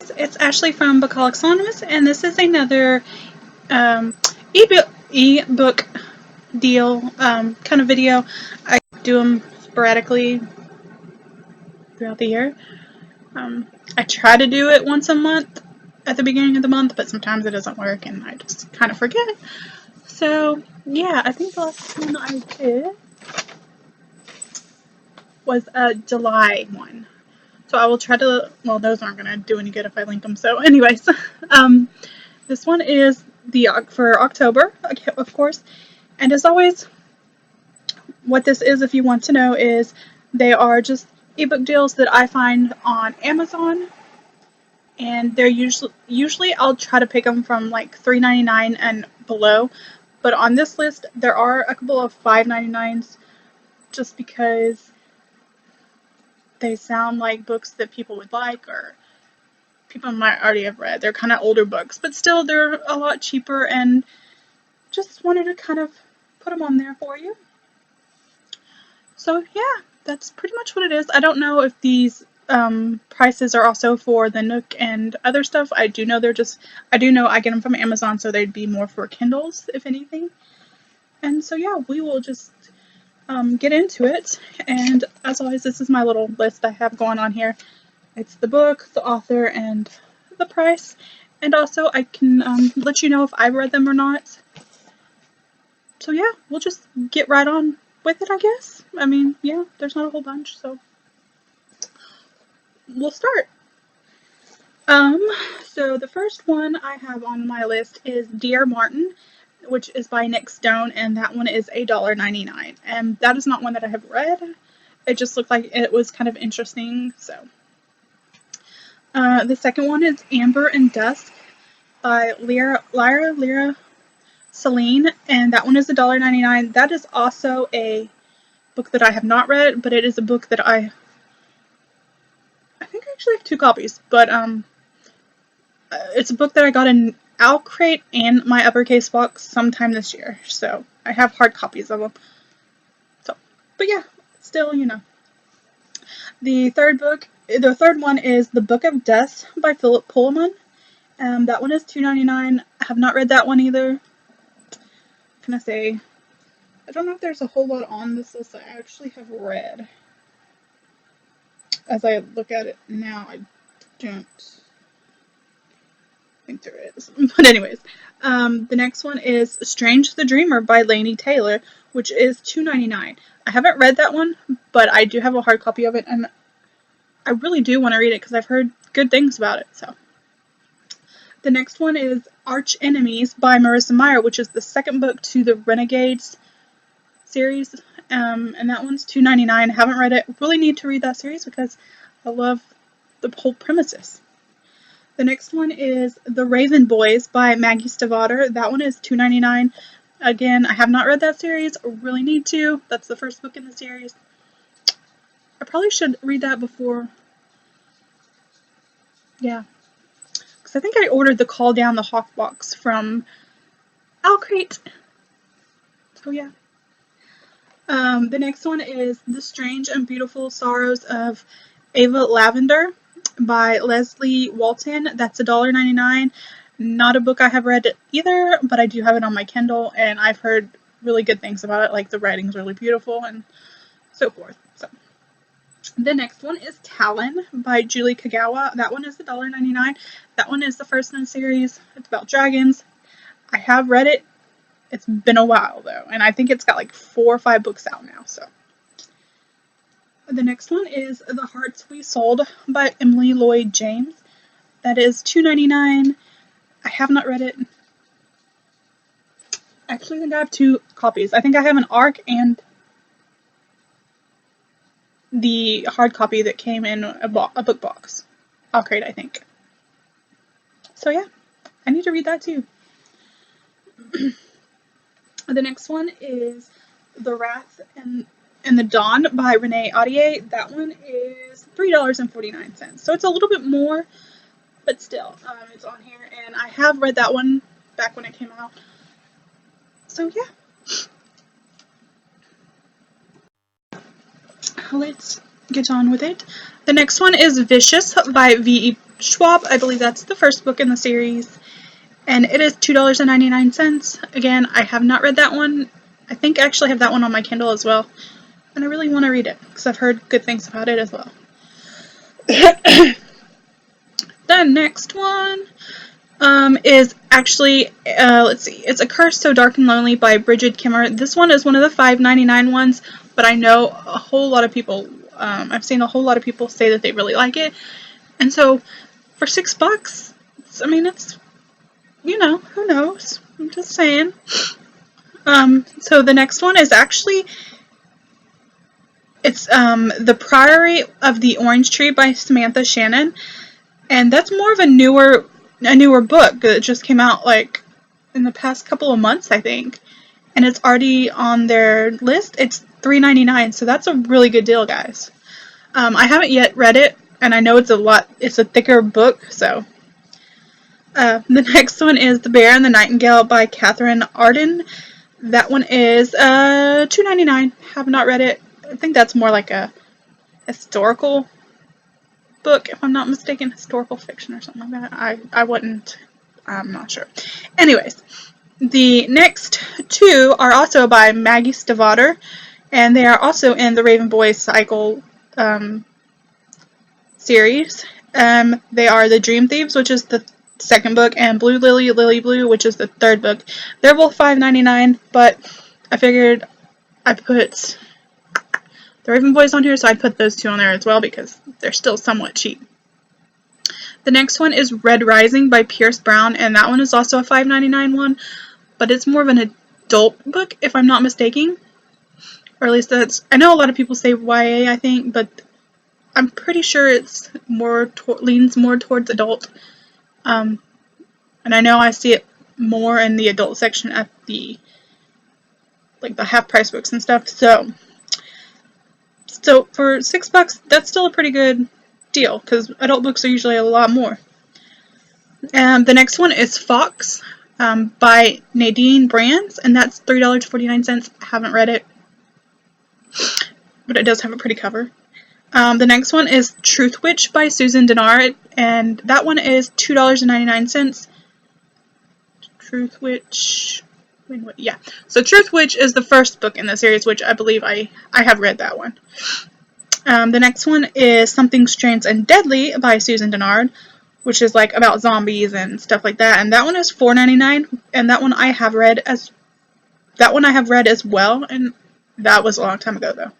guys, it's Ashley from Bookaholics Anonymous, and this is another ebook deal kind of video. I do them sporadically throughout the year. I try to do it once a month at the beginning of the month, but sometimes it doesn't work and I just kind of forget. So yeah, I think the last one I did was a July one. So I will try to, well, those aren't going to do any good if I link them. So anyways, this one is for October, of course. And as always, what this is, if you want to know, is they are just ebook deals that I find on Amazon. And they're usually I'll try to pick them from like $3.99 and below. But on this list, there are a couple of $5.99s just because they sound like books that people would like or people might already have read. They're kind of older books, but still they're a lot cheaper, and just wanted to kind of put them on there for you. So yeah, that's pretty much what it is. I don't know if these prices are also for the Nook and other stuff. I do know I get them from Amazon, so they'd be more for Kindles, if anything. And so yeah, we will just get into it. And as always, this is my little list I have going on here. It's the book, the author, and the price. And also I can let you know if I've read them or not. So yeah, we'll just get right on with it, I guess. I mean, yeah, there's not a whole bunch, so we'll start. So the first one I have on my list is Dear Martin, which is by Nick Stone, and that one is $1.99. And that is not one that I have read. It just looked like it was kind of interesting, so. The second one is Amber and Dusk by Lyra Celine, and that one is $1.99. That is also a book that I have not read, but it is a book that I think I actually have 2 copies, but it's a book that I got in OwlCrate and my Uppercase box sometime this year, so I have hard copies of them. So, but yeah, still, you know. The third one is The Book of Death by Philip Pullman. That one is $2.99. I have not read that one either. What can I say? I don't know if there's a whole lot on this list I actually have read. As I look at it now, I don't think there is. But anyways, the next one is Strange the Dreamer by Laini Taylor, which is $2.99. I haven't read that one, but I do have a hard copy of it, and I really do want to read it because I've heard good things about it. So, the next one is Arch Enemies by Marissa Meyer, which is the second book to the Renegades series, and that one's $2.99. I haven't read it. Really need to read that series because I love the whole premises. The next one is The Raven Boys by Maggie Stiefvater. That one is $2.99. Again, I have not read that series. I really need to. That's the first book in the series. I probably should read that before. Yeah. Because I think I ordered the Call Down the Hawk box from OwlCrate. So yeah. The next one is The Strange and Beautiful Sorrows of Ava Lavender by Leslie Walton. That's $1.99. Not a book I have read either, but I do have it on my Kindle, and I've heard really good things about it, like the writing's really beautiful and so forth. So, the next one is Talon by Julie Kagawa. That one is $1.99. That one is the first in the series. It's about dragons. I have read it. It's been a while though, and I think it's got like 4 or 5 books out now. So the next one is The Hearts We Sold by Emily Lloyd James. That is $2.99. I have not read it. I actually think I have 2 copies. I think I have an ARC and the hard copy that came in a book box. OwlCrate, I think. So yeah, I need to read that too. The next one is The Wrath and the Dawn by Renee Ahdieh. That one is $3.49. So it's a little bit more, but still, it's on here. And I have read that one back when it came out. So yeah. Let's get on with it. The next one is Vicious by V.E. Schwab. I believe that's the first book in the series. And it is $2.99. Again, I have not read that one. I think I actually have that one on my Kindle as well. And I really want to read it because I've heard good things about it as well. The next one is actually, let's see, it's A Curse So Dark and Lonely by Brigid Kimmer. This one is one of the $5.99 ones, but I know a whole lot of people, I've seen a whole lot of people say that they really like it. And so for $6, I mean, it's, you know, who knows? I'm just saying. So the next one is actually, it's The Priory of the Orange Tree by Samantha Shannon. And that's more of a newer book that just came out like in the past couple of months, I think. And it's already on their list. It's $3.99, so that's a really good deal, guys. I haven't yet read it, and I know it's a thicker book, so. The next one is The Bear and the Nightingale by Catherine Arden. That one is $2.99. Have not read it. I think that's more like a historical book, if I'm not mistaken, historical fiction or something like that. I'm not sure. Anyways, the next two are also by Maggie Stiefvater, and they are also in the Raven Boys cycle series. They are The Dream Thieves, which is the second book, and Blue Lily, Lily Blue, which is the third book. They're both $5.99, but I figured I'd put the Raven Boys on here, so I'd put those two on there as well because they're still somewhat cheap. The next one is Red Rising by Pierce Brown, and that one is also a $5.99 one, but it's more of an adult book, if I'm not mistaken. Or at least I know a lot of people say YA, I think, but I'm pretty sure it's leans more towards adult. And I know I see it more in the adult section at the half-price books and stuff, so for $6, that's still a pretty good deal, because adult books are usually a lot more. The next one is Fox by Nadine Brands, and that's $3.49. I haven't read it, but it does have a pretty cover. The next one is Truth Witch by Susan Dennard, and that one is $2.99. Truth Witch... Yeah. So Truth Witch is the first book in the series, which I believe I have read that one. The next one is Something Strange and Deadly by Susan Dennard, which is like about zombies and stuff like that. And that one is $4.99, and that one I have read as well, and that was a long time ago though.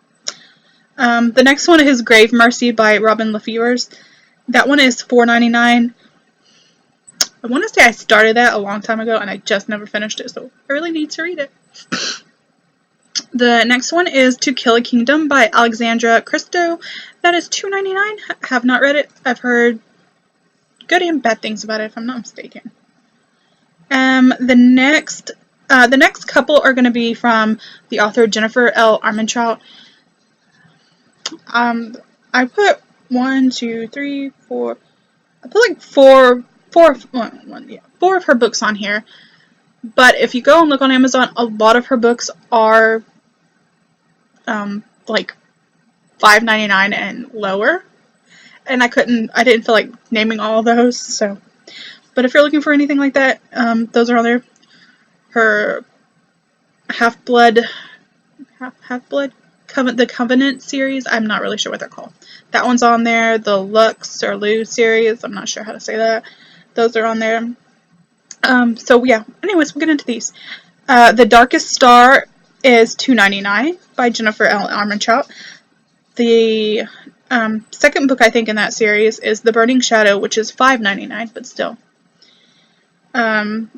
The next one is Grave Mercy by Robin LaFevers. That one is $4.99. I want to say I started that a long time ago and I just never finished it, so I really need to read it. The next one is To Kill a Kingdom by Alexandra Christo. That is $2.99. I have not read it. I've heard good and bad things about it, if I'm not mistaken. The next couple are going to be from the author Jennifer L. Armentrout. I put 1, 2, 3, 4. I put like four of her books on here. But if you go and look on Amazon, a lot of her books are like $5.99 and lower. And I didn't feel like naming all of those. So, but if you're looking for anything like that, those are on there. Her Half-Blood the Covenant series, I'm not really sure what they're called. That one's on there. The Lux or Lu series, I'm not sure how to say that. Those are on there. So yeah, anyways, we'll get into these. The Darkest Star is $2.99 by Jennifer L. Armentrout. The second book I think in that series is The Burning Shadow, which is $5.99, but still.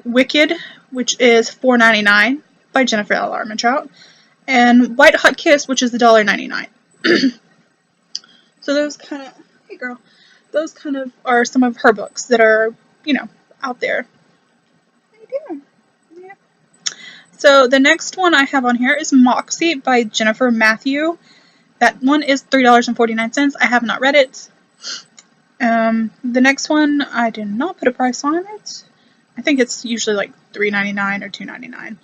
Wicked, which is $4.99 by Jennifer L. Armentrout. And White Hot Kiss, which is $1.99. So those kind of are some of her books that are, out there. Yeah. So the next one I have on here is Moxie by Jennifer Matthew. That one is $3.49. I have not read it. The next one, I did not put a price on it. I think it's usually like $3.99 or $2.99.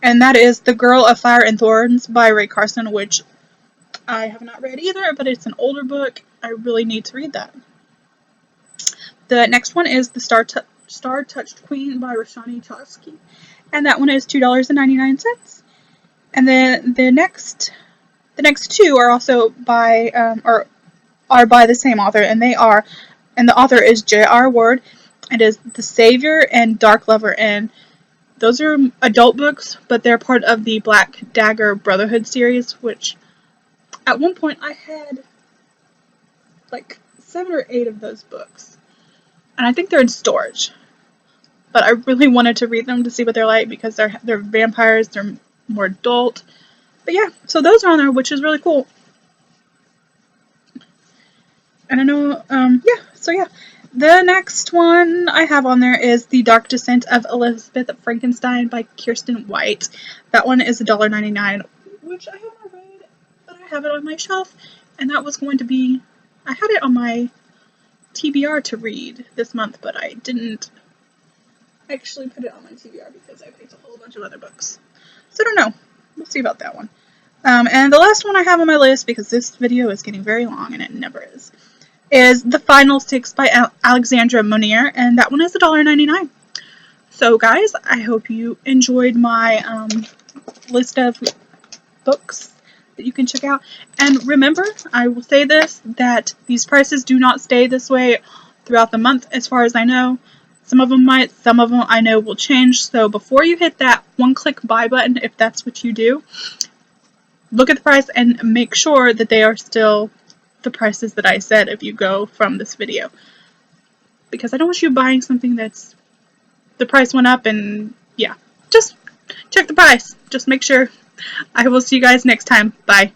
And that is The Girl of Fire and Thorns by Rae Carson, which I have not read either, but it's an older book. I really need to read that. The next one is the Star-Touched Queen by Roshani Chokshi, and that one is $2.99. And then the next two are also by are by the same author, and the author is J.R. Ward. It is The Savior and Dark Lover, and those are adult books, but they're part of the Black Dagger Brotherhood series, which at one point I had like 7 or 8 of those books, and I think they're in storage. But I really wanted to read them to see what they're like because they're vampires, they're more adult. But yeah, so those are on there, which is really cool. And I know, yeah. The next one I have on there is The Dark Descent of Elizabeth Frankenstein by Kiersten White. That one is $1.99, which I have not read, but I have it on my shelf. And that was going to be, I had it on my TBR to read this month, but I didn't actually put it on my TBR because I picked a whole bunch of other books. So I don't know. We'll see about that one. And the last one I have on my list, because this video is getting very long and it never is The Final Six by Alexandra Monier, and that one is $1.99. So guys, I hope you enjoyed my list of books that you can check out. And remember, I will say this, that these prices do not stay this way throughout the month as far as I know. Some of them might, some of them I know will change. So before you hit that one-click buy button, if that's what you do, look at the price and make sure that they are still the prices that I said if you go from this video. Because I don't want you buying something that's the price went up, and yeah, just check the price. Just make sure. I will see you guys next time. Bye.